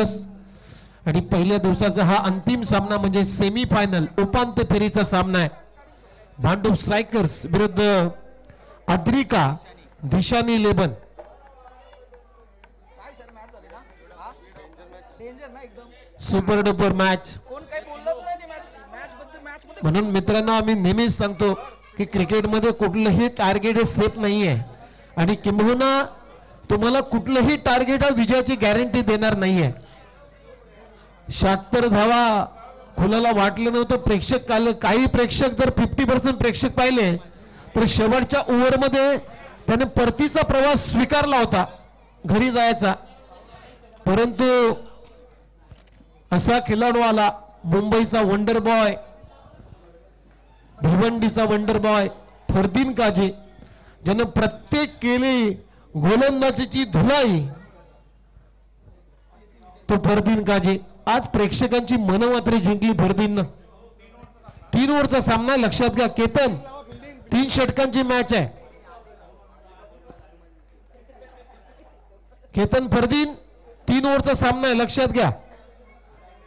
Plus आणि पहिल्या दिवसाचा हा अंतिम सामना म्हणजे सेमी फायनल उपांत्य फेरीचा सामना आहे. भांडूप स्ट्रायकर्स विरुद्ध Adrika Dishani Lebon. Super duper match. म्हणून मित्रांनो आम्ही नेहमीच सांगतो की क्रिकेटमध्ये कुठलंही टार्गेट हे सेफ नाही आहे आणि किंबहुना तुम्हाला कुठलंही टार्गेट विजयाची गॅरंटी देणार नाहीये. 76 धावा खुलाला वाटलं नव्हतं. प्रेक्षक काही प्रेक्षक जर 50% प्रेक्षक पाहिले तर शेवटच्या ओव्हरमध्ये त्याने परतीचा प्रवास स्वीकारला होता घरी जायचा. परंतु असा खेळाडू आला मुंबईचा वंडर बॉय भिवंडीचा वंडर बॉय फरदीन काझी ज्यानं प्रत्येक केली गोलंदाजीची धुलाई तो फरदीन काझी. आज प्रेक्षकांची मन मात्र जिंकली फरदीननं. 3 ओव्हरचा सामना लक्षात घ्या. केतन 3 षटकांची मॅच आहे. केतन फरदीन 3 ओव्हरचा सामना आहे लक्षात घ्या.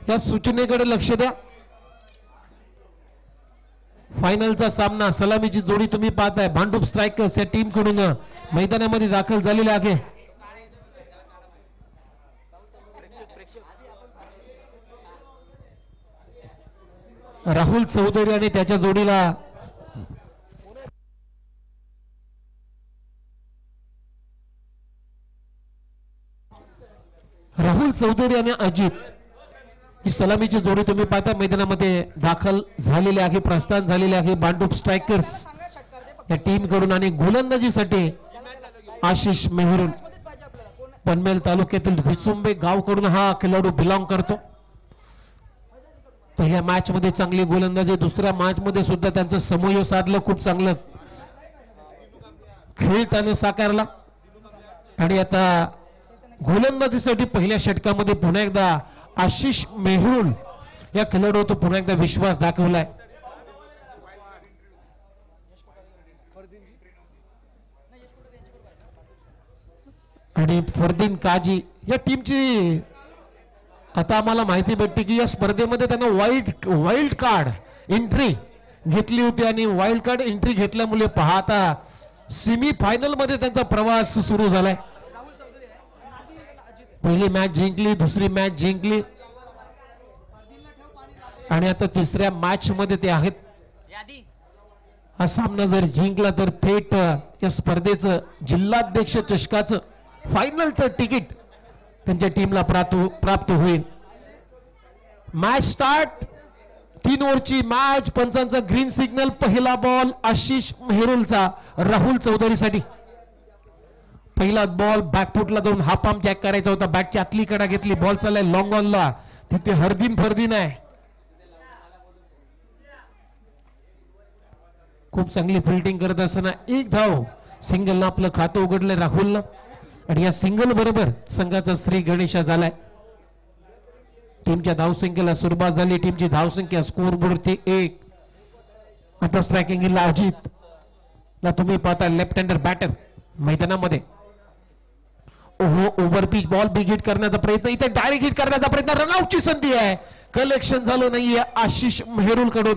या सूचनेकडे लक्ष द्या. फायनलचा सामना सलामीची जोडी तुम्ही पाहताय भांडूप स्ट्रायकर्स या टीम कडून मैदानामध्ये दाखल झालेले आहे. राहुल चौधरी आणि त्याच्या जोडीला राहुल चौधरी आणि अजित ही सलामीची जोडी तुम्ही पाहता मैदानामध्ये दाखल झालेली आहे. प्रस्थान झालेले आहे भांडूप स्ट्रायकर्स या टीम कडून आणि गोलंदाजीसाठी आशिष मेहरून पनवेल तालुक्यातील विचुंबे गाव कडून हा खेळाडू बिलॉंग करतो. पहिल्या मॅच मध्ये चांगली गोलंदाजी दुसऱ्या मॅच मध्ये सुद्धा त्यांचं समोय साधलं. खूप चांगलं खेळ त्याने साकारला आणि आता गोलंदाजीसाठी पहिल्या षटकामध्ये पुन्हा एकदा आशिष मेहुल या खेळाडू तो पुन्हा एकदा विश्वास दाखवलाय. आणि फरदीन काझी या टीमची आता आम्हाला माहिती भेटते की या स्पर्धेमध्ये त्यांना वाईल्ड कार्ड एंट्री घेतली होती आणि वाईल्ड कार्ड एंट्री घेतल्यामुळे पाहता सेमी फायनल मध्ये त्यांचा प्रवास सुरू झालाय. पहिली मॅच जिंकली दुसरी मॅच जिंकली आणि आता तिसऱ्या मॅच मध्ये ते आहेत. हा सामना जर जिंकला तर थेट या स्पर्धेचं जिल्हाध्यक्ष चषकाचं फायनलचं तिकीट त्यांच्या टीमला प्राप्त होईल. Match start. 3 ओव्हरची मॅच. पंचांचा ग्रीन सिग्नल. पहिला बॉल आशिष मेहरुलचा राहुल चौधरीसाठी. पहिला बॉल बॅकफुटला जाऊन हाफ आर्म जॅक करायचा होता. बॅटची आतली कडा घेतली. बॉल चाललाय लॉंग ऑनला. तिथे फरदीन आहे. खूप चांगली फिल्डिंग करत असताना 1 धाव सिंगलनं आपलं खातं उघडलंय राहुलनं आणि या सिंगल बरोबर संघाचा श्री गणेशा झालाय. टीमच्या धावसंख्येला सुरुवात झाली. टीमची धावसंख्या स्कोर बोर्डवरती 1. आता स्ट्रायकिंगला अजित ला तुम्ही पाहता लेफ्ट हँडर बॅटर मैदानामध्ये. ओहो over pitch ball big hit करण्याचा प्रयत्न. इथे डायरेक्ट हिट करण्याचा प्रयत्न. रनआउटची संधी आहे. कलेक्शन झालं नाहीये आशिष मेहरुल कडून.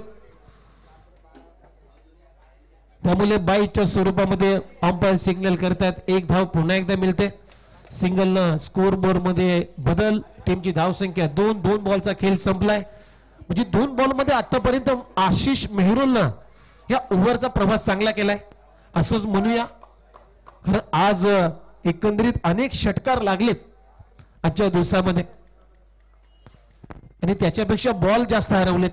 त्यामुळे बाईच्या स्वरूपामध्ये अंपायर सिग्नल करतात. 1 धाव पुन्हा एकदा मिळते. सिंगलनं स्कोर बोर्ड मध्ये बदल. टीमची धावसंख्या 2 बॉलचा खेळ संपलाय. म्हणजे 2 बॉल मध्ये आतापर्यंत आशिष मेहरुलनं या ओव्हरचा प्रवास चांगला केलाय असंच म्हणूया. खरं आज एकंदरीत अनेक षटकार लागलेत आजच्या दिवसामध्ये आणि त्याच्यापेक्षा बॉल जास्त हरवलेत.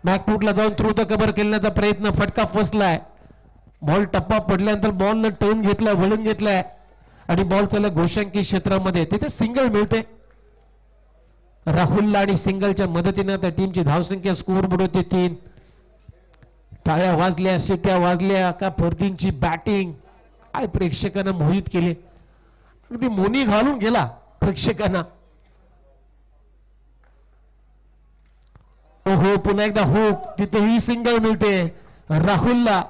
बॅकफुटला जाऊन थ्रू द कव्हर खेळण्याचा प्रयत्न. फटका फसलाय. बॉल टप्पा पडल्यानंतर बॉलनं टर्न घेतला वळून घेतलाय आणि बॉल चालला घोषांकी क्षेत्रामध्ये. तिथे सिंगल मिळते राहुलला आणि सिंगलच्या मदतीने त्या टीमची धावसंख्या स्कोर बोर्ड होते 3. टाळ्या वाजल्या शिट्या वाजल्या का फरदीनची बॅटिंग काय प्रेक्षकांना मोहित केले. अगदी मोनी घालून गेला प्रेक्षकांना. ओहो पुन्हा एकदा हुक. तिथेही सिंगल मिळते राहुलला.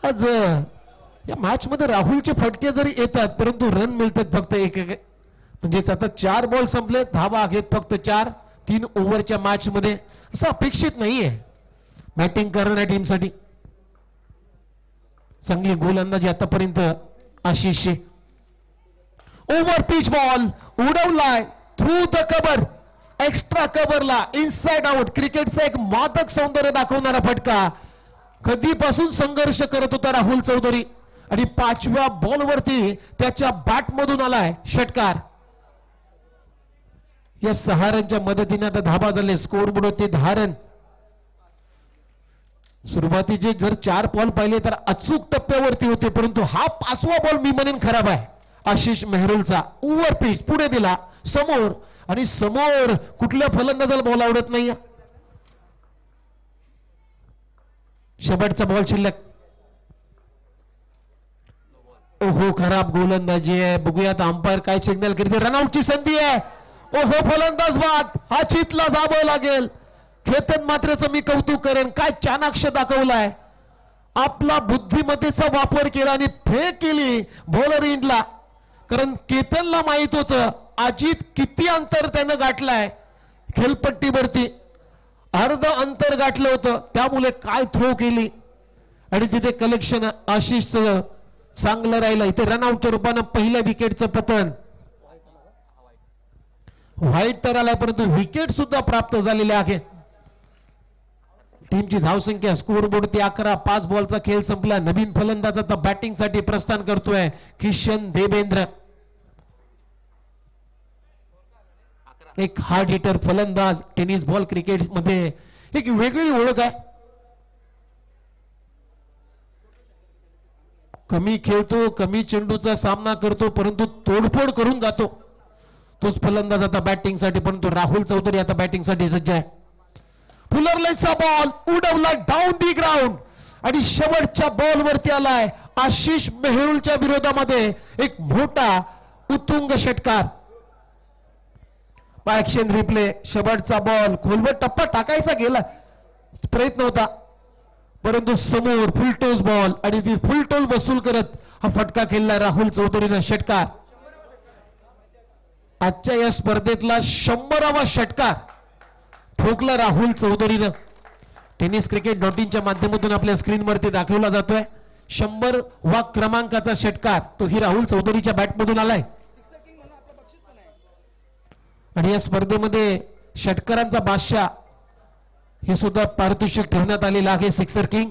आज या मॅच मध्ये राहुलचे फटके जरी येतात परंतु रन मिळतात फक्त म्हणजेच आता 4 बॉल संपले, धावा आहेत फक्त 4 3 ओव्हरच्या मॅच मध्ये. असं अपेक्षित नाहीये बॅटिंग करणाऱ्या टीमसाठी. चांगली गोलंदाजी आतापर्यंत आशिषची. ओव्हर पिच बॉल उडवलाय थ्रू द कव्हर, एक्स्ट्रा कव्हरला इनसाइड आउट. क्रिकेटचा एक मादक सौंदर्य दाखवणारा फटका. कधीपासून संघर्ष करत होता राहुल चौधरी आणि 5व्या बॉलवरती त्याच्या बॅट मधून आलाय षटकार. या 6 रनच्या मदतीने आता धाबा झाले. स्कोर बोर्ड होते 10 रन. सुरुवातीचे जर 4 बॉल पाहिले तर अचूक टप्प्यावरती होते, परंतु हा 5वा बॉल मी म्हणेन खराब आहे आशिष मेहरुलचा. ओव्हर पिच पुढे दिला समोर, आणि समोर कुठल्या फलंदाजाला बॉल आवडत नाही. शेवटचा बॉल शिल्लक. ओहो खराब गोलंदाजी आहे. बघूयात अंपायर काय सिग्नल करते. रनआउटची संधी आहे. ओहो फलंदाज बाद. हा चितला जावं लागेल. खेतन मात्रचं मी कौतुक करेन, काय चाणाक्ष दाखवलाय. आपला बुद्धिमत्तेचा वापर केला आणि फेक केली बॉलर इंडला. कारण केतनला माहित होतं अजित किती अंतर त्यानं गाठलाय खेळपट्टीवरती. अर्ध अंतर गाठलं होतं, त्यामुळे काय थ्रो केली आणि तिथे कलेक्शन आशिषचं चांगलं राहिलं. इथे रनआउटच्या रूपानं पहिल्या विकेटचं पतन. व्हाईट तर आलाय, परंतु विकेट सुद्धा प्राप्त झालेले आहे. टीमची धावसंख्या स्कोर बोर्ड 11. 5 बॉलचा खेळ संपला. नवीन फलंदाज आता बॅटिंग साठी प्रस्थान करतोय किशन देवेंद्र. एक हार्ड हिटर फलंदाज. टेनिस बॉल क्रिकेट मध्ये एक वेगळी ओळख आहे. कमी खेळतो, कमी चेंडूचा सामना करतो, परंतु तोडफोड करून जातो. तोच फलंदाज आता बॅटिंग साठी. परंतु राहुल चौधरी आता बॅटिंग साठी सज्ज आहे. फुलर लाईनचा बॉल उडवला डाऊन दी ग्राउंड आणि शेवटच्या बॉल वरती आलाय आशिष मेहरुलच्या विरोधामध्ये एक मोठा उत्तुंग षटकार. Action replay. शेवटचा बॉल खोलवर टप्पा टाकायचा गेला प्रयत्न होता, परंतु समोर फुलटोस बॉल आणि ती फुलटोस वसूल करत हा फटका खेळला राहुल चौधरीनं. षटकार. आजच्या या स्पर्धेतला 100वा षटकार ठोकला राहुल चौधरीनं. टेनिस क्रिकेट .in माध्यमातून आपल्या स्क्रीनवरती दाखवला जातोय 100वा क्रमांकाचा षटकार. तोही राहुल चौधरीच्या बॅटमधून आलाय. आणि या स्पर्धेमध्ये षटकारांचा बादशाह हे सुद्धा पारितोषिक ठेवण्यात आलेलं आहे. Sixer king.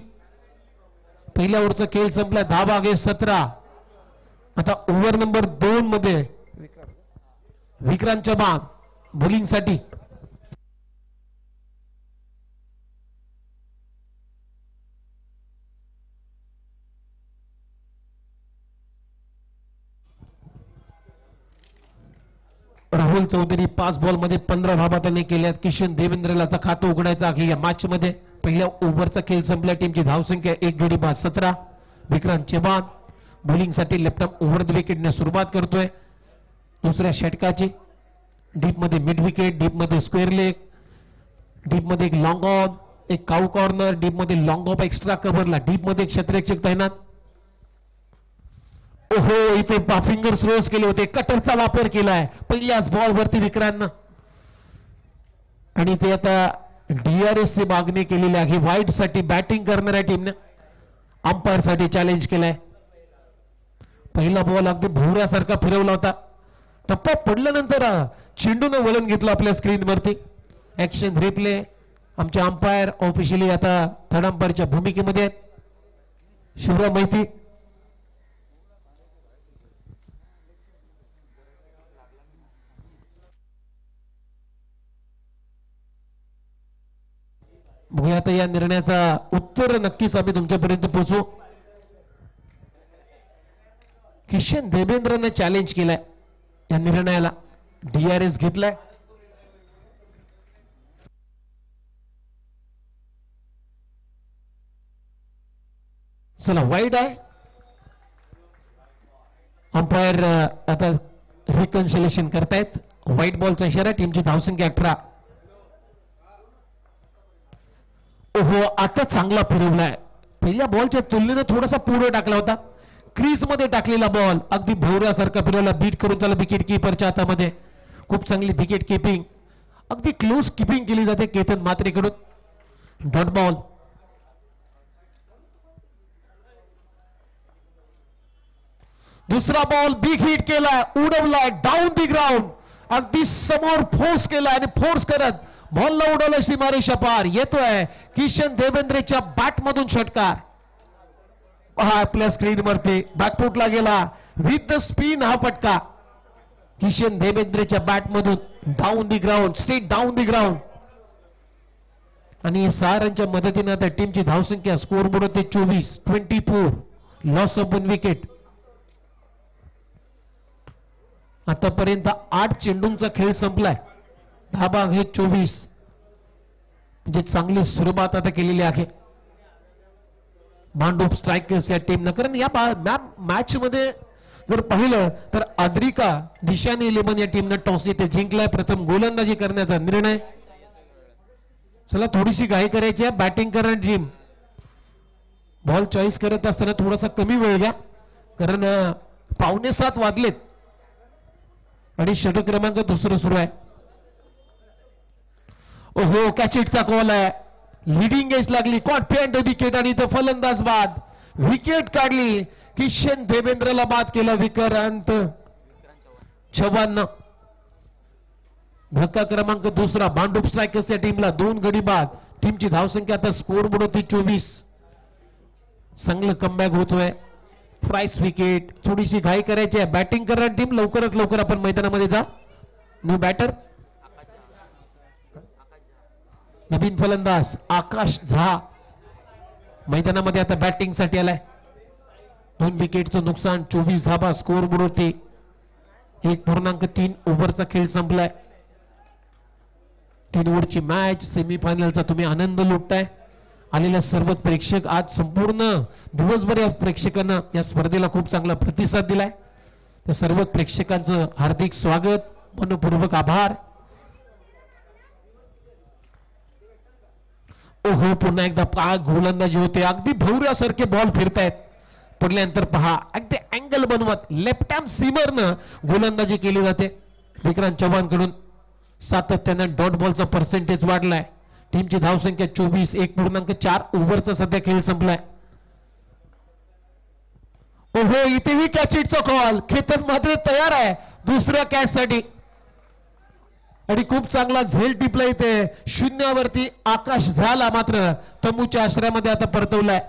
पहिल्या ओव्हरचा खेळ संपला. धावा आहे 17. आता ओव्हर नंबर 2 मध्ये विक्रांत चव्हाण बॉलिंग साठी. राहुल चौधरी 5 बॉल मध्ये 15 धावा त्यांनी केल्यात. किशन देवेंद्रला आता खातं उघडायचं आहे या मॅच मध्ये. पहिल्या ओव्हरचा खेळ संपला. टीमची धावसंख्या 1 गडी बाद 17. विक्रांत चव्हाण बॉलिंग साठी लेफ्ट आर्म ओव्हर द विकेटने सुरुवात करतोय. दुसऱ्या षटकाची. डीप मध्ये मिड विकेट, डीप मध्ये स्क्वेअर लेग, डीप मध्ये एक लॉंग ऑन, एक काऊ कॉर्नर, डीप मध्ये लॉंग ऑफ एक्स्ट्रा कव्हरला, डीप मध्ये एक क्षेत्ररक्षक तैनात. ओहो इथे फिंगर्स रोज केले होते. कटरचा वापर केलाय पहिल्याच बॉल वरती विक्रांतनं. आणि ते आता DRS ची मागणी केलेली आहे. व्हाईट साठी बॅटिंग करणाऱ्या टीमने अंपायर साठी चॅलेंज केलाय. पहिला बॉल अगदी भोवऱ्यासारखा फिरवला होता. टप्पा पडल्यानंतर चेंडूनं वळण घेतलं आपल्या स्क्रीनवरती. Action replay. आमचे अंपायर ऑफिशियली आता थर्ड अंपायरच्या भूमिकेमध्ये आहेत. शिवराम मैती. बघूया आता या निर्णयाचा उत्तर नक्कीच आम्ही तुमच्यापर्यंत पोहोचू. किशन देवेंद्रने चॅलेंज केलाय या निर्णयाला. DRS घेतलाय. चला वाईड आहे. अंपायर आता रिकन्सिलेशन करतायत. व्हाईट बॉलचा इशारा. टीमची धावसंख्या 18. ओहो आता चांगला फिरवलाय. पहिल्या बॉलच्या तुलनेने थोडासा पुढे टाकला होता. क्रीज मध्ये टाकलेला बॉल अगदी भोवऱ्यासारखा फिरवला, बीट करून त्याला विकेट किपरच्या हातामध्ये. खूप चांगली विकेट किपिंग, अगदी क्लोज किपिंग केली जाते केतन म्हात्रेकडून. Dot ball. दुसरा बॉल बिग हिट केलाय, उडवलाय डाऊन दी ग्राउंड, अगदी समोर फोर्स केलाय आणि फोर्स करत बॉलला उडवलं सीमारेषा पार. येतोय किशन देवेंद्रेच्या बॅट मधून षटकार. पहा आपल्या स्क्रीन वरती बॅकफुटला गेला विथ द स्पिन हा फटका किशन देवेंद्रेच्या बॅट मधून down the ground, straight down the ground. आणि 6 रनच्या मदतीने आता टीमची धावसंख्या स्कोर बोर्ड होते 24 लॉस ऑफ 1 विकेट. आतापर्यंत 8 चेंडूंचा खेळ संपलाय. धाबा आहे 24, म्हणजे चांगली सुरुवात आता केलेली आहे भांडूप स्ट्रायकर्स या टीमनं. कारण या मॅच मध्ये जर पाहिलं तर आद्रिका दिशाने 11 या टीमनं टॉस इथे जिंकलाय. प्रथम गोलंदाजी करण्याचा निर्णय. चला थोडीशी घाई करायची आहे बॅटिंग करणारी टीम. बॉल चॉईस करत असताना थोडासा कमी वेळ घ्या, कारण 6:45 वाजलेत आणि षटक क्रमांक 2 सुरू आहे. ओहो, कॅचिटचा कॉल आहे, लीडिंग एज लागली, कॉन्फिडंट विकेट आणि इथं फलंदाज बाद. विकेट काढली, किशन देवेंद्रला बाद केला विक्रांत चव्हाण. धक्का क्रमांक 2 भांडूप स्ट्रायकर्स या टीमला 2 गडी बाद. टीमची धावसंख्या आता स्कोर बोर्ड होती 24. चांगलं कमबॅक होतोय. Price wicket. थोडीशी घाई करायची आहे बॅटिंग करणारी टीम. लवकरात लवकर आपण मैदानामध्ये जा. न्यू बॅटर नवीन फलंदाज आकाश झा मैदानामध्ये आता बॅटिंग साठी आलाय. 2 विकेटचं नुकसान, 24 धाबा स्कोर बोर्ड होती. 1.3 ओव्हरचा खेळ संपलाय. 3 ओव्हरची मॅच. सेमीफायनलचा तुम्ही आनंद लुटताय. आलेल्या सर्व प्रेक्षक, आज संपूर्ण दिवसभर या प्रेक्षकांना या स्पर्धेला खूप चांगला प्रतिसाद दिलाय. त्या सर्व प्रेक्षकांचं हार्दिक स्वागत, मनपूर्वक आभार. ओहो, पुन्हा एकदा पहा गोलंदाजी होते, अगदी भोवऱ्यासारखे बॉल फिरतायत. पडल्यानंतर पहा अगदी अँगल बनवत लेफ्ट हँड सीमरनं गोलंदाजी केली जाते विक्रांत चव्हाण कडून. सातत्यानं डॉट बॉलचा पर्सेंटेज वाढलाय. टीमची धावसंख्या 24. 1.4 ओव्हरचा सध्या खेळ संपलाय. ओहो, इथेही कॅचिटचा कॉल. केतन मात्र तयार आहे दुसऱ्या कॅच साठी आणि खूप चांगला झेल टिपला इथे. 0वरती आकाश झाला, मात्र तंबूच्या आश्रयामध्ये आता परतवलाय.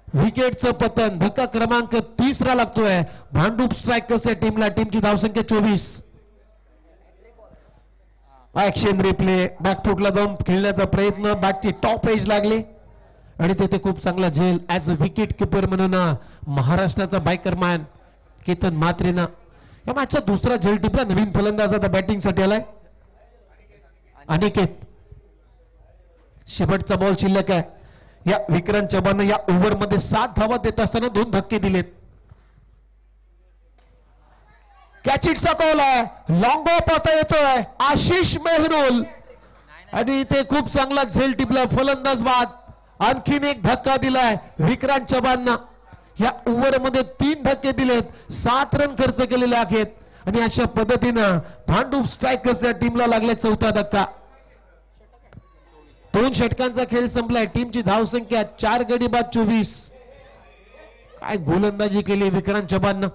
विकेटचं पतन. धक्का क्रमांक 3 लागतोय भांडूप स्ट्रायकर्स या टीमला. टीमची धावसंख्या 24. Action replay. बॅकफुटला जाऊन खेळण्याचा प्रयत्न, बॅटची टॉप एज लागली आणि तिथे खूप चांगला झेल. ऍज अ विकेट किपर म्हणून महाराष्ट्राचा बायकरमॅन केतन म्हात्रेनं या मॅचचा दुसरा झेल टिपला. नवीन फलंदाज आता बॅटिंग साठी आलाय अनिकेत. शेवटचा बॉल शिल्लक आहे. या विक्रांत चव्हाण या ओव्हर मध्ये 7 धावा देत असताना 2 धक्के दिलेत. कॅचिटचा कॉल आहे. लॉंग ऑफ आता येतोय आशिष मेहरुल आणि इथे खूप चांगला झेल टिपला. फलंदाज बाद. आणखीन एक धक्का दिलाय विक्रांत चव्हाणनं. या ओव्हर मध्ये 3 धक्के दिलेत, 7 रन खर्च केलेले आहेत आणि अशा पद्धतीनं भांडूप स्ट्रायकर्स या टीमला लागले 4था धक्का. 2 षटकांचा खेळ संपलाय. टीमची धावसंख्या 4 गडी बाद 24. काय गोलंदाजी केली विक्रांत चव्हाणनं.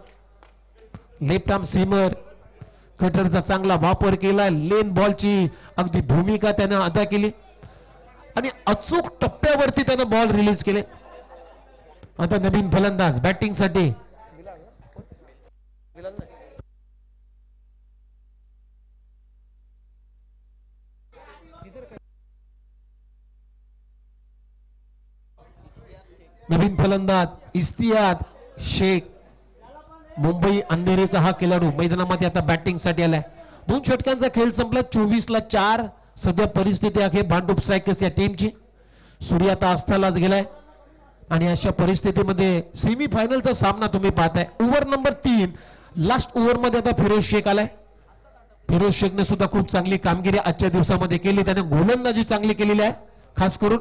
लेफ्ट आर्म सीमर, कटरचा चांगला वापर केला. लेन बॉलची अगदी भूमिका त्यानं अदा केली आणि अचूक टप्प्यावरती त्यानं बॉल रिलीज केले. आता नवीन फलंदाज बॅटिंग साठी नवीन फलंदाज इस्तियाद शेख. मुंबई अंधेरीचा हा खेळाडू मैदानामध्ये आता बॅटिंग साठी आलाय. 2 षटकांचा खेळ संपला. 24-4 सध्या परिस्थिती आहे भांडूप स्ट्रायकर्स या टीमची. सूर्य आता आस्थालाच गेलाय आणि अशा परिस्थितीमध्ये सेमीफायनलचा सामना तुम्ही पाहताय. ओव्हर नंबर 3 लास्ट ओव्हर मध्ये आता फिरोज शेख आलाय. फिरोज शेखने सुद्धा खूप चांगली कामगिरी आजच्या दिवसामध्ये केली. त्याने गोलंदाजी चांगली केलेली आहे. खास करून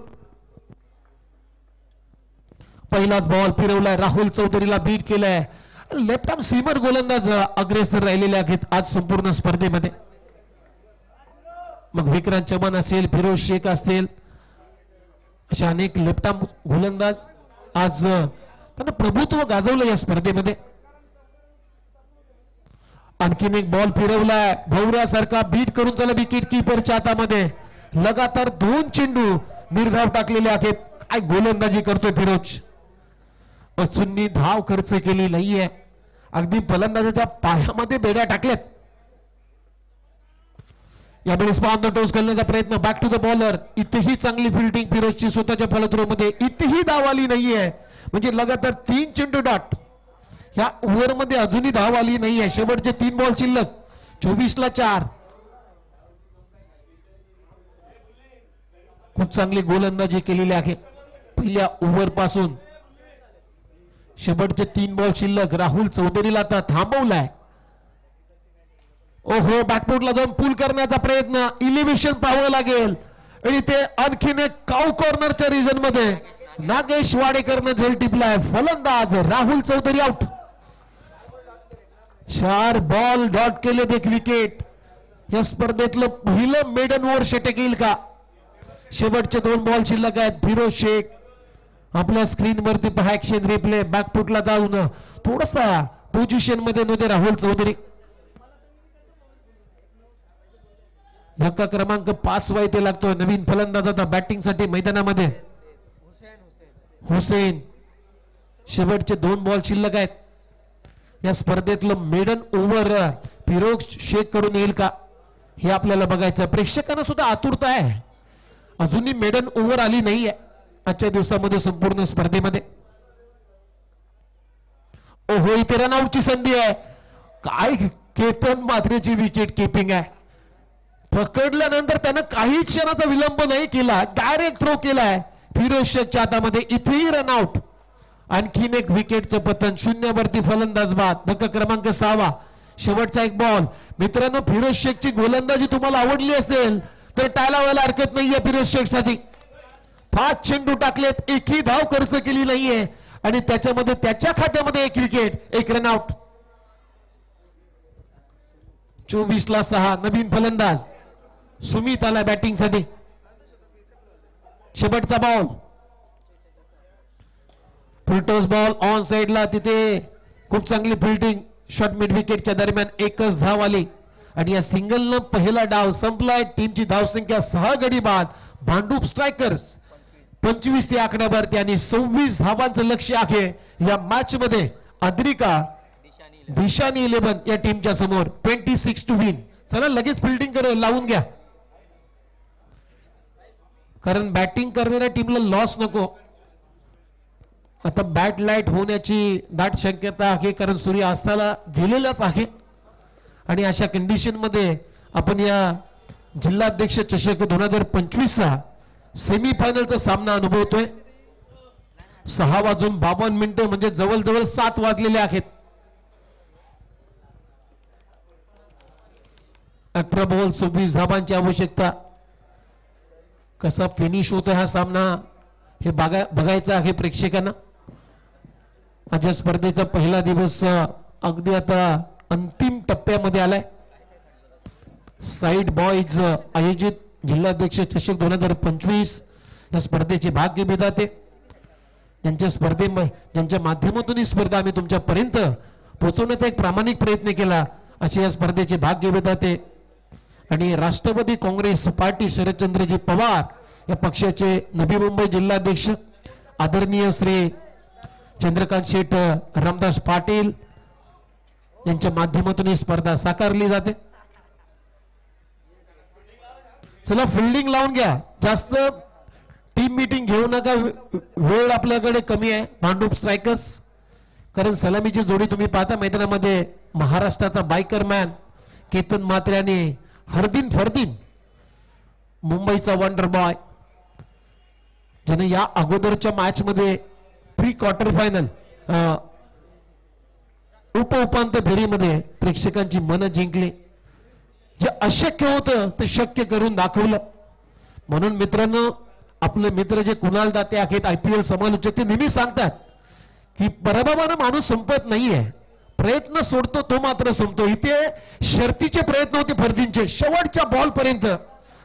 पहिलाच बॉल फिरवलाय, राहुल चौधरीला बीट केलाय. लेफ्ट आर्म सीमर गोलंदाज अग्रेसर राहिलेले आहेत आज संपूर्ण स्पर्धेमध्ये. मग विक्रांत चव्हाण असेल, फिरोज शेख असतील, अशा अनेक लेफ्ट आर्म गोलंदाज आज त्यांना प्रभुत्व गाजवलं या स्पर्धेमध्ये. आणखीन एक बॉल फिरवलाय, भवऱ्यासारखा बीट करून चला विकेट किपरच्या हातामध्ये. लगातार 2 चेंडू निर्धाव टाकलेले आहेत. काय गोलंदाजी करतोय फिरोज. अचूननी धाव खर्च केली नाहीये, अगदी फलंदाजाच्या पायामध्ये बेड्या टाकल्यात. यावेळेस ऑन द टोस करण्याचा प्रयत्न, बॅक टू द बॉलर. इथेही चांगली फिल्डिंग फिरोजची स्वतःच्या फलत्रोमध्ये. इथेही धाव आली नाहीये, म्हणजे लगातार 3 चेंडू डॉट. या ओव्हर मध्ये अजूनही धाव आली नाहीये. शेवटचे 3 बॉल शिल्लक, 24 ला 4. खूप चांगली गोलंदाजी केलेली आहे पहिल्या ओव्हर पासून. शेवटचे 3 बॉल शिल्लक. राहुल चौधरीला आता थांबवलाय. ओहो, बॅकफुटला जाऊन पुल करण्याचा प्रयत्न, इलिव्हेशन पाहावं लागेल. आणि ते आणखीन एक काउ कॉर्नरच्या रिजन मध्ये नागेश वाडेकरनं झेल टिपलाय. फलंदाज Rahul Chaudhari out. 4 ball dot केले, एक विकेट. या स्पर्धेतलं पहिलं मेडन ओव्हर षटक येईल का. शेवटचे 2 बॉल शिल्लक आहेत. फिरोज शेख आपल्या स्क्रीन वरती पहा, ऍक्शन रिप्ले. बॅकफुटला जाऊन थोडासा पोझिशन मध्ये नव्हते राहुल चौधरी. धक्का क्रमांक 5 वा इथे लागतोय. नवीन फलंदाज आता बॅटिंग साठी मैदानामध्ये हुसेन. शेवटचे 2 बॉल शिल्लक आहेत. या स्पर्धेतलं मेडन ओव्हर फिरोज शेख कडून येईल का हे आपल्याला बघायचं. प्रेक्षकांना सुद्धा आतुरता आहे. अजूनही मेडन ओव्हर आली नाहीये आजच्या दिवसामध्ये संपूर्ण स्पर्धेमध्ये. ओहो, इथे रनआउटची संधी आहे. काय केतन मात्रेची विकेट किपिंग आहे. पकडल्यानंतर त्यानं काही क्षणाचा विलंब नाही केला, डायरेक्ट थ्रो केलाय फिरोज शेखच्या हातामध्ये. इथेही रनआउट. आणखीन एक विकेटचं पतन. 0 वरती फलंदाज बाद. धक्का क्रमांक 6. शेवटचा 1 बॉल. मित्रांनो, फिरोज शेखची गोलंदाजी तुम्हाला आवडली असेल तर टाळा व्हायला हरकत नाहीये. फिरोज शेख साठी 5 चेंडू टाकलेत, एकही धाव खर्च केली नाहीये आणि त्याच्यामध्ये त्याच्या खात्यामध्ये 1 विकेट, 1 रनआउट. 24 ला 6. नवीन फलंदाज सुमित आला बॅटिंग साठी. शेवटचा बॉल, फुलटॉस बॉल ऑन साइडला. तिथे खूप चांगली फिल्डिंग. शॉर्ट मिड विकेटच्या दरम्यान 1च धाव आली आणि या सिंगलनं पहिला डाव संपलाय. टीमची धावसंख्या 6 गडी बाद. भांडूप स्ट्रायकर्स 25 या आकड्यावरती आणि 26 धावांचं लक्ष आहे या मॅच मध्ये. अद्रिका दिशानी 11 या टीमच्या समोर. 26 टू विन. चला लगेच फिल्डिंग लावून घ्या, कारण बॅटिंग करणाऱ्या टीमला लॉस नको. आता बॅट लाईट होण्याची दाट शक्यता आहे, कारण सूर्य अस्ताला गेलेलाच आहे आणि अशा कंडिशन मध्ये आपण या जिल्हाध्यक्ष चषक 2025चा सेमीफायनलचा सामना अनुभवतोय. 6:52 म्हणजे जवळजवळ 7 वाजलेले आहेत. 18 बॉल 26 धावांची आवश्यकता. कसा फिनिश होतोय हा सामना हे बघायचं आहे प्रेक्षकांना. आजच्या स्पर्धेचा पहिला दिवस अगदी आता अंतिम टप्प्यामध्ये आलाय. साइड बॉयज आयोजित जिल्हाध्यक्ष चषक 2025 या स्पर्धेचे भाग्य विधाते, ज्यांच्या माध्यमातून ही स्पर्धा आम्ही तुमच्यापर्यंत पोहोचवण्याचा एक प्रामाणिक प्रयत्न केला, असे या स्पर्धेचे भाग्य विधाते आणि राष्ट्रवादी काँग्रेस पार्टी शरदचंद्रजी पवार या पक्षाचे नवी मुंबई जिल्हाध्यक्ष आदरणीय श्री चंद्रकांत शेठ रामदास पाटील यांच्या माध्यमातून ही स्पर्धा साकारली जाते. चला फिल्डिंग लावून घ्या, जास्त टीम मीटिंग घेऊ नका, वेळ आपल्याकडे कमी आहे. भांडूप स्ट्रायकर्स, कारण सलामीची जोडी तुम्ही पाहता मैदानामध्ये. महाराष्ट्राचा बायकर मॅन केतन म्हात्रे आणि हरदीन फरदीन, मुंबईचा वंडर बॉय, ज्याने या अगोदरच्या मॅच मध्ये प्री क्वार्टर फायनल उपांत्य फेरीमध्ये प्रेक्षकांची मन जिंकली. जे अशक्य होतं ते शक्य करून दाखवलं. म्हणून मित्रांनो, आपले मित्र जे कुणाल दाते आहेत IPL समालोचक ते नेहमी सांगतात की पराभवानं माणूस संपत नाहीये, प्रयत्न सोडतो तो मात्र संपतो. इथे शर्तीचे प्रयत्न होते फर्दींचे शेवटच्या बॉल पर्यंत.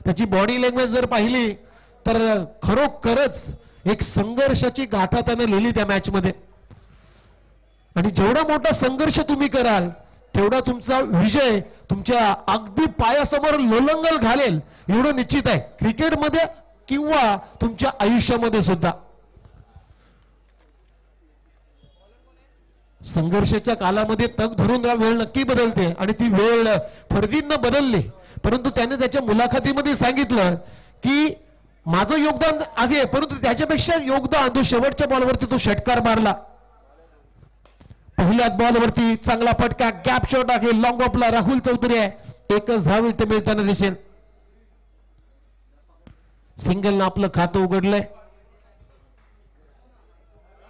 त्याची बॉडी लँग्वेज जर पाहिली तर खरोखरच एक संघर्षाची गाथा त्याने लिहिली त्या मॅच मध्ये. आणि जेवढा मोठा संघर्ष तुम्ही कराल तेवढा तुमचा विजय तुमच्या अगदी पायासमोर लोलंगल घालेल एवढं निश्चित आहे, क्रिकेटमध्ये किंवा तुमच्या आयुष्यामध्ये सुद्धा. संघर्षाच्या कालामध्ये तग धरून वेळ नक्की बदलते आणि ती वेळ फर्दींना बदलली. परंतु त्याने त्याच्या मुलाखतीमध्ये सांगितलं की माझं योगदान आहे, परंतु त्याच्यापेक्षा योगदान तो शेवटच्या बॉलवरती तो षटकार मारला. पहिल्याच बॉलवरती चांगला फटका, गॅप शॉट आहे, लॉंग ऑफला राहुल चौधरी आहे. एकच धाव इथे मिळताना दिसेल. सिंगलनं आपलं खातं उघडलंय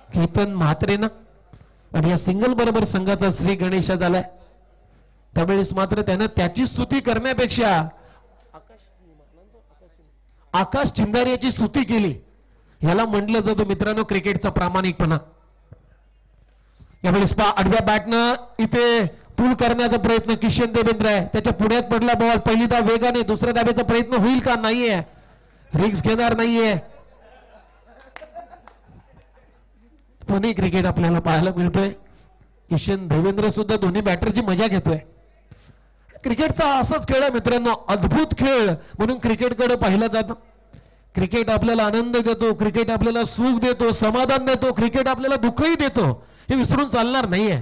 केतन म्हात्रेनं आणि या सिंगल बरोबर संघाचा श्री गणेशा झालाय. त्यावेळेस मात्र त्यानं त्याची स्तुती करण्यापेक्षा आकाश चिंदारियाची स्तुती केली. याला म्हटलं जातं मित्रांनो क्रिकेटचा प्रामाणिकपणा. यावेळेस आडव्या बॅटनं इथे पूल करण्याचा प्रयत्न किशन देवेंद्र आहे, त्याच्या पुढ्यात पडला बॉल. पहिली धाव वेगाने, दुसऱ्या धावेचा प्रयत्न होईल का? नाहीये, रिक्स घेणार नाहीये. दोन्ही क्रिकेट आपल्याला पाहायला मिळतोय. किशन देवेंद्र सुद्धा दोन्ही बॅटरची मजा घेतोय. क्रिकेटचा असाच खेळ आहे मित्रांनो, अद्भुत खेळ म्हणून क्रिकेटकडे पाहिलं जातं. क्रिकेट आपल्याला आनंद देतो, क्रिकेट आपल्याला सुख देतो, समाधान देतो, क्रिकेट आपल्याला दुःखही देतो, हे विसरून चालणार नाहीये.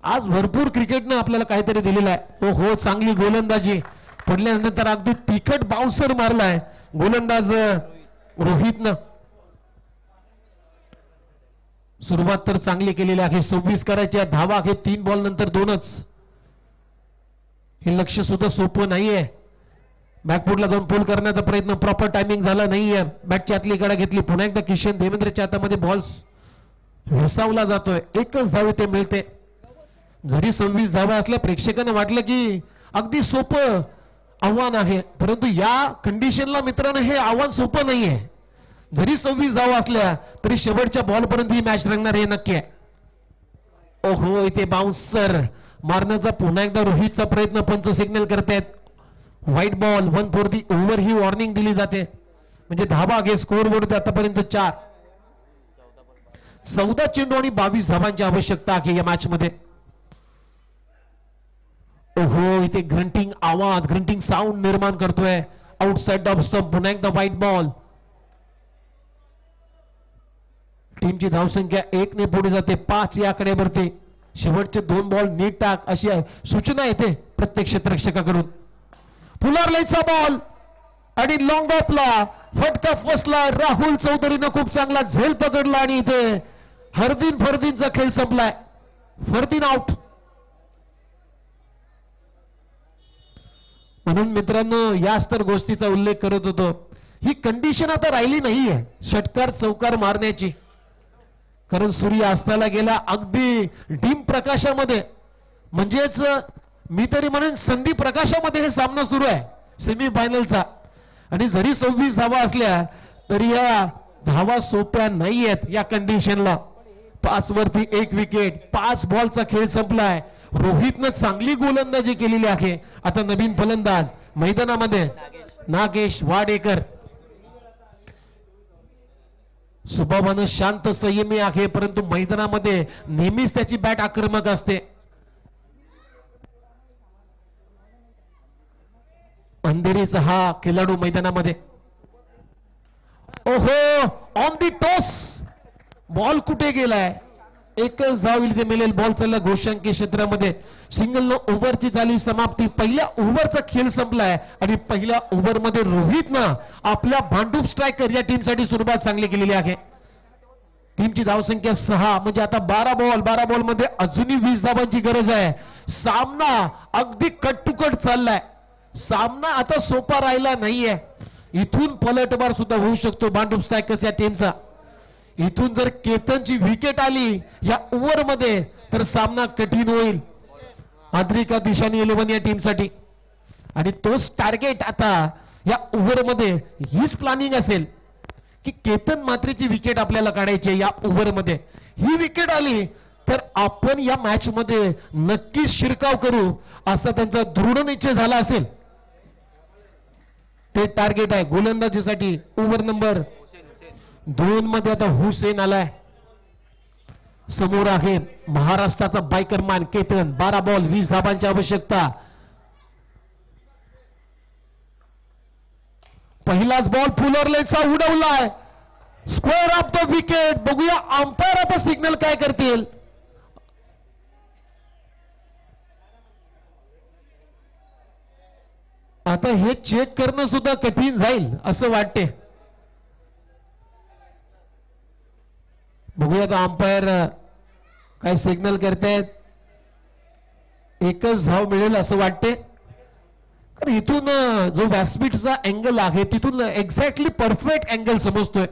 आज भरपूर क्रिकेटनं आपल्याला काहीतरी दिलेलं आहे. हो चांगली गोलंदाजी पडल्यानंतर अगदी तिखट बाउन्सर मारलाय गोलंदाज रोहितनं. सुरुवात तर चांगली केलेली आहे. 26 करायच्या धावा आहे, 3 बॉल नंतर 2च. हे लक्ष सुद्धा सोपं नाहीये. बॅकफुटला जाऊन पुल करण्याचा प्रयत्न, प्रॉपर टायमिंग झाला नाहीये. बॅटची आतली कडा घेतली, पुन्हा एकदा किशन देवेंद्रच्या हातामध्ये बॉल वेसावला जातोय. एकच धाव ते मिळते. जरी 26 धावा असल्या प्रेक्षकांना वाटलं की अगदी सोपं आव्हान आहे, परंतु या कंडिशनला मित्रांनो हे आव्हान सोपं नाहीये. जरी 26 धावा असल्या तरी शेवटच्या बॉल पर्यंत ही मॅच रंगणार हे नक्की आहे. ओहो इथे बाउन्सर मारण्याचा पुन्हा एकदा रोहितचा प्रयत्न, पंच सिग्नल करतायत. White ball, 1 for the over he warning दिली जाते. म्हणजे धावा घे स्कोर बोर्ड आतापर्यंत 4. 14 चेंडू आणि 22 धावांची आवश्यकता आहे या मॅच मध्ये. ओहो इथे ग्रंटिंग आवाज, ग्रंटिंग साऊंड निर्माण करतोय. आउटसाइड ऑफ स्टंप, पुन्हा एकदा व्हाईट बॉल. टीमची धावसंख्या 1 ने पुढे जाते, 5 या आकड्यावरती. शेवटचे 2 बॉल नीट टाक अशी सूचना येते प्रत्येक क्षेत्ररक्षकाकडून. फुलारलेचा बॉल आणि लॉंग ऑफला फटका फसला. राहुल चौधरीनं खूप चांगला झेल पकडला आणि इथे फर्दीनचा खेळ संपलाय. फर्दीन आउट. म्हणून मित्रांनो याच तर गोष्टीचा उल्लेख करत होतो, ही कंडिशन आता राहिली नाहीये षटकार चौकार मारण्याची. कारण सूर्य अस्ताला गेला अगदी डीम प्रकाशामध्ये, म्हणजेच मी तरी म्हणेन संधी प्रकाशामध्ये हे सामना सुरू आहे सेमीफायनलचा. आणि जरी 26 धावा असल्या तरी या धावा सोप्या नाहीयेत या कंडिशनला. 5 वरती 1 विकेट, 5 बॉलचा खेळ संपलाय. रोहितनं चांगली गोलंदाजी केलेली आहे. आता नवीन फलंदाज मैदानामध्ये नागेश वाडेकर. स्वभावानं शांत संयमी आहे, परंतु मैदानामध्ये नेहमीच त्याची बॅट आक्रमक असते. अंधेरीचा हा खेळाडू मैदानामध्ये. ओहो ऑन दी टॉस, बॉल कुठे गेलाय? एकच धाव इथे मिळेल. बॉल चालला घोषांकी क्षेत्रामध्ये. सिंगल ओव्हरची झाली समाप्ती. पहिल्या ओव्हरचा खेळ संपलाय आणि पहिल्या ओव्हरमध्ये रोहितनं आपल्या भांडूप स्ट्रायकर या टीमसाठी सुरुवात चांगली केलेली आहे. टीमची धावसंख्या 6, म्हणजे आता 12 बॉल मध्ये अजूनही 20 धावांची गरज आहे. सामना अगदी कट टू कट चाललाय. सामना आता सोपा राहिला नाहीये. इथून पलटवार सुद्धा होऊ शकतो भांडूप स्ट्रायकर्स या टीमचा. इथून जर केतनची विकेट आली या ओव्हर मध्ये तर सामना कठीण होईल आद्रिका दिशानी 11 या टीमसाठी. आणि तोच टार्गेट आता या ओव्हर मध्ये हीच प्लॅनिंग असेल. की केतन मात्रेची विकेट आपल्याला काढायची या ओव्हरमध्ये. ही विकेट आली तर आपण या मॅच मध्ये नक्कीच शिरकाव करू असा त्यांचा दृढ निश्चय झाला असेल. ते टार्गेट आहे गोलंदाजीसाठी. ओव्हर नंबर 2 मध्ये आता हुसेन आलाय. समोर आहे महाराष्ट्राचा बायकरमॅन केतन. 12 बॉल 20 धाबांची आवश्यकता. पहिलाच बॉल फुलरलेचा उडवलाय. Square off the wicket. बघूया अंपायर आता सिग्नल काय करतील. आता हे चेक करणं सुद्धा कठीण जाईल असं वाटते. बघूया आता अंपायर काय सिग्नल करतायत. एकच धाव मिळेल असं वाटते. कारण इथून जो व्यासपीठचा अँगल आहे तिथून एक्झॅक्टली परफेक्ट अँगल समजतोय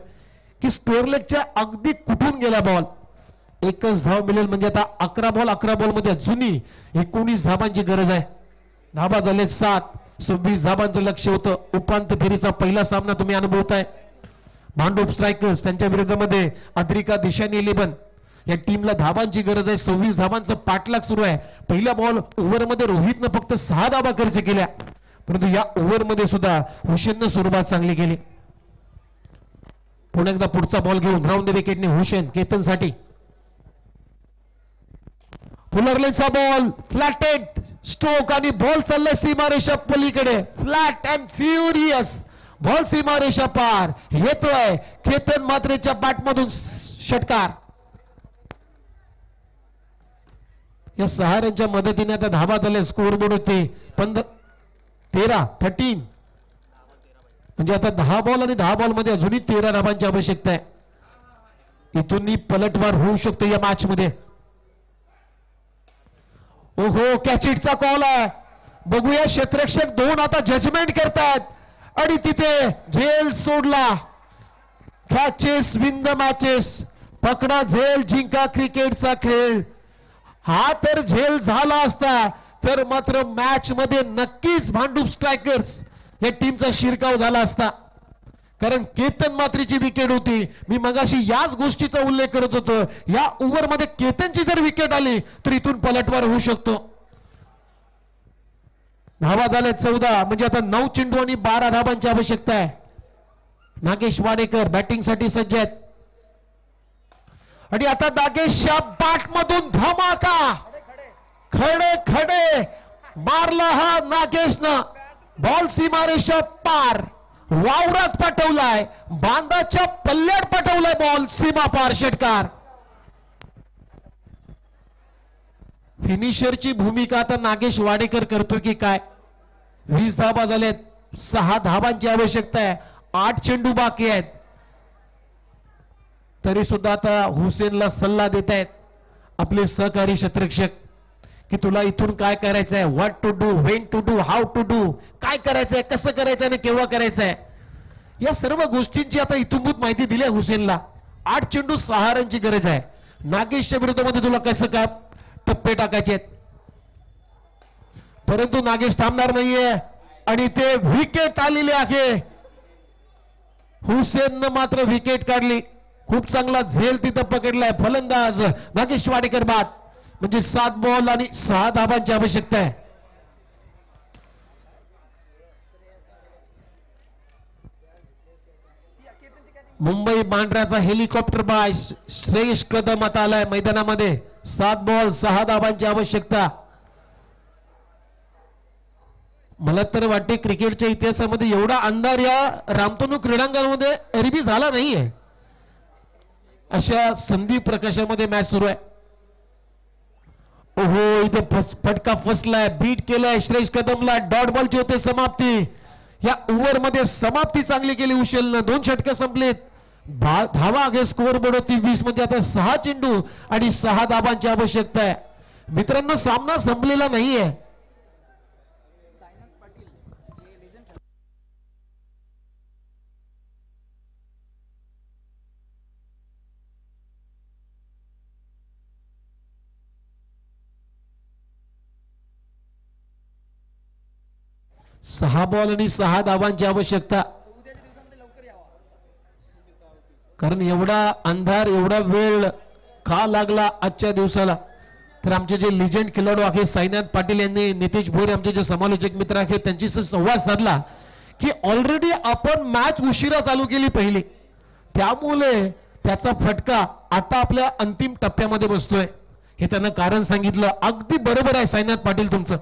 की स्क्वेअर लेगच्या अगदी कुठून गेला बॉल. एकच धाव मिळेल म्हणजे आता 11 बॉल मध्ये जुनी 19 धाबांची गरज आहे. धाबा झाले 7. 26 धाबांचं लक्ष होतं. उपांत्य फेरीचा पहिला सामना तुम्ही अनुभवताय. भांडूप स्ट्रायकर्स त्यांच्या विरोधामध्ये अद्रिका दिशानी 11 या टीमला धाबांची गरज आहे. 26 धाबांचं पाठलाग सुरू आहे. पहिल्या बॉल ओव्हर मध्ये रोहितनं फक्त 6 धाबा खर्च केल्या परंतु या ओव्हर मध्ये सुद्धा हुसेननं सुरुवात चांगली केली. पुन्हा एकदा पुढचा बॉल घेऊन राऊंड द विकेटने हुसेन केतनसाठी. फुलरलेचा बॉल फ्लॅटेड स्ट्रोक आणि बॉल चाललाय सीमारेषा पलीकडे. फ्लॅट अँड फ्युरियस बॉल सीमारेषा पार येतोय. केतन मात्रेच्या बॅटमधून षटकार. या 6 रनच्या मदतीने आता धाबा झाले. स्कोर बोर्ड होते 13 म्हणजे आता 10 बॉल आणि 10 बॉल मध्ये अजूनही 13 धाबांची आवश्यकता आहे. इथून पलटवार होऊ शकतो या मॅच मध्ये. ओहो कॅचिटचा कॉल आहे. बघूया क्षेत्ररक्षक 2 आता जजमेंट करतात आणि तिथे झेल सोडला. Catches win the matches. पकडा झेल जिंका क्रिकेटचा खेळ. हा तर झेल झाला असता तर मात्र मॅच मध्ये नक्कीच भांडूप स्ट्रायकर्स या टीमचा शिरकाव झाला असता. कारण केतन मात्रेची विकेट होती. मी मगाशी याच गोष्टीचा उल्लेख करत होतो. या ओव्हर मध्ये केतनची जर विकेट आली तर इथून पलटवार होऊ शकतो. धावा झाल्या 14 म्हणजे आता 9 चेंडू आणि 12 धाबांची आवश्यकता आहे. नागेश वाडेकर बॅटिंग साठी सज्ज आहेत आणि आता नागेशच्या बॅट मधून धमाका. खडे खडे मारला हा नागेशनं. बॉल सीमारेषा पार वावरात पाठवलाय. बांधाच्या पल्ल्यात पाठवलाय बॉल. सीमा पार षटकार. फिनिशरची भूमिका आता नागेश वाडेकर करतोय की काय. 20 धाबा झाल्यात. 6 धाबांची आवश्यकता आहे. 8 चेंडू बाकी आहेत. तरी सुद्धा आता हुसेनला सल्ला देत आहेत आपले सहकारी क्षेत्ररक्षक की तुला इथून काय करायचं आहे. What to do, when to do, how to do. काय करायचंय, कसं करायचं आणि केव्हा करायचंय या सर्व गोष्टींची आता इथूनभूत माहिती दिली आहे हुसेनला. 8 चेंडू 6 रनची गरज आहे. नागेशच्या विरोधामध्ये तुला कसं काय टप्पे टाकायचे आहेत. परंतु नागेश थांबणार नाहीये आणि ते विकेट आलेले आहे. हुसेननं मात्र विकेट काढली. खूप चांगला झेल तिथं पकडलाय फलंदाज नागेश वाडेकर बाद. म्हणजे 7 बॉल आणि 6 धाबांची आवश्यकता आहे. मुंबई मांढऱ्याचा हेलिकॉप्टर बाय श्रेयश कदम आता आलाय मैदानामध्ये. 7 बॉल 6 धाबांची आवश्यकता. मला तर वाटते क्रिकेटच्या इतिहासामध्ये एवढा अंधार या रामतनू क्रीडांगणामध्ये एरवी झाला नाहीये. अशा संधी प्रकाशामध्ये मॅच सुरू आहे. ओहो इथे फटका फसलाय. बीट केलाय श्रेयश कदमला. डॉट बॉलची होते समाप्ती. या ओव्हर मध्ये समाप्ती चांगली केली हुसेननं. 2 षटके संपलेत. धावा आहे स्कोअर बोर्ड 20 म्हणजे आता 6 चेंडू आणि 6 धाबांची आवश्यकता आहे. मित्रांनो सामना संपलेला नाहीये. सहा बॉल आणि 6 धावांची आवश्यकता. कारण एवढा अंधार एवढा वेळ का लागला आजच्या दिवसाला, तर आमचे जे लिजेंड खेळाडू आहेत साईनाथ पाटील यांनी नितेश भोरे आमचे जे समालोचक मित्र आहेत त्यांच्याशी संवाद साधला की ऑलरेडी आपण मॅच उशिरा चालू केली पहिली, त्यामुळे त्याचा फटका आता आपल्या अंतिम टप्प्यामध्ये बसतोय. हे त्यांना कारण सांगितलं. अगदी बरोबर आहे साईनाथ पाटील तुमचं.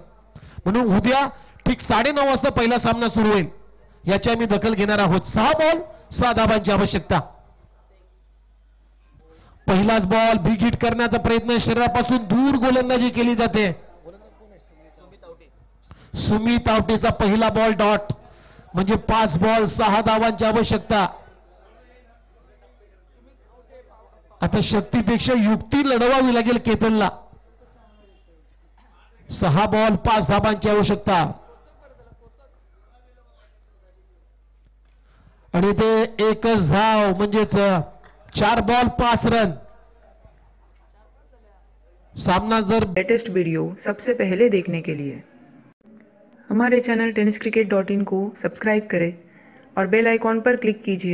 म्हणून उद्या ठीक 9:30 वाजता पहिला सामना सुरू होईल, याची आम्ही दखल घेणार आहोत. 6 बॉल 6 धाबांची आवश्यकता. पहिलाच बॉल बिग हिट करण्याचा प्रयत्न, शरीरापासून दूर गोलंदाजी केली जाते. सुमित आवटेचा पहिला बॉल डॉट, म्हणजे 5 बॉल 6 धावांची आवश्यकता. आता शक्तीपेक्षा युक्ती लढवावी लागेल केतनला. 6 बॉल 5 धाबांची आवश्यकता. आणि ते एकच धाव, म्हणजेच 4 बॉल 5 रन. सामना जर लेटेस्ट वीडियो सबसे पहले देखने के लिए हमारे चैनल tenniscricket.in को सब्सक्राइब करें और बेल आइकॉन पर क्लिक कीजिए.